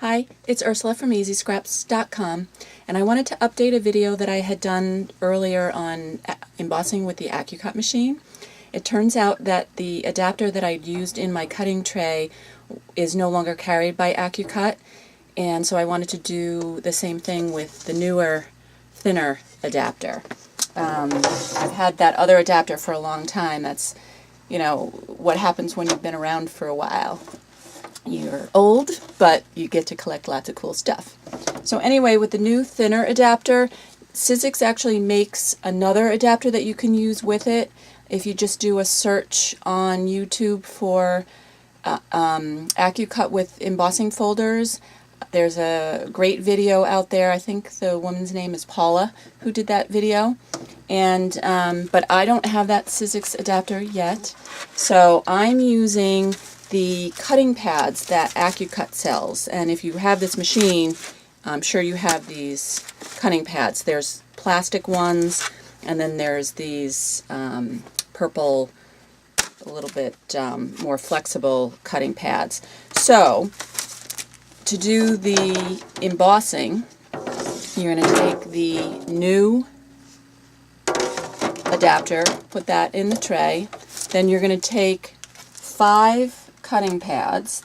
Hi, it's Ursula from EasyScraps.com, and I wanted to update a video that I had done earlier on embossing with the Accucut machine. It turns out that the adapter that I'd used in my cutting tray is no longer carried by Accucut, and so I wanted to do the same thing with the newer, thinner adapter. I've had that other adapter for a long time. That's, you know, what happens when you've been around for a while. You're old, but you get to collect lots of cool stuff. So anyway, with the new thinner adapter, Sizzix actually makes another adapter that you can use with it. If you just do a search on YouTube for Accucut with embossing folders, there's a great video out there. I think the woman's name is Paula who did that video. And but I don't have that Sizzix adapter yet, so I'm using the cutting pads that Accucut sells. And if you have this machine, I'm sure you have these cutting pads. There's plastic ones, and then there's these purple, a little bit more flexible cutting pads. So to do the embossing, you're going to take the new adapter, put that in the tray, then you're going to take 5 cutting pads,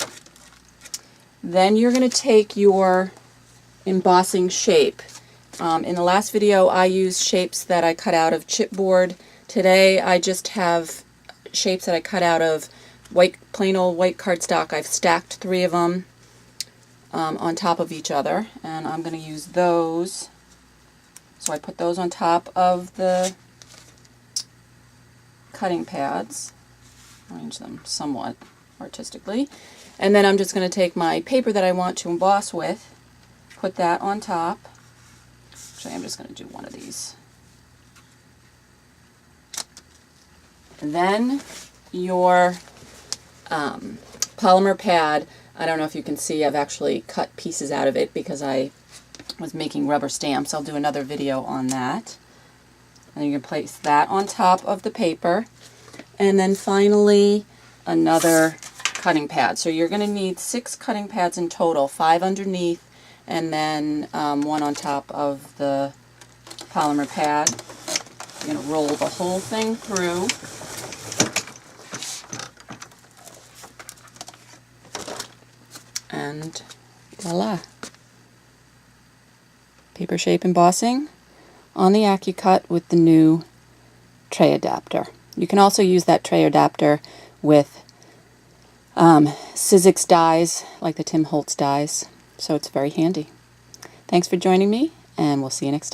then you're going to take your embossing shape. In the last video I used shapes that I cut out of chipboard. Today I just have shapes that I cut out of plain old white cardstock. I've stacked 3 of them on top of each other, and I'm going to use those. So I put those on top of the cutting pads, arrange them somewhat artistically, and then I'm just going to take my paper that I want to emboss with, put that on top. Actually, I'm just going to do one of these. And then your polymer pad, I don't know if you can see, I've actually cut pieces out of it because I was making rubber stamps. I'll do another video on that. And you can place that on top of the paper. And then finally, another cutting pad. So you're going to need 6 cutting pads in total, 5 underneath, and then 1 on top of the polymer pad. You're going to roll the whole thing through. And voila! Paper shape embossing on the Accucut with the new tray adapter. You can also use that tray adapter with Sizzix dies, like the Tim Holtz dies, so it's very handy. Thanks for joining me, and we'll see you next time.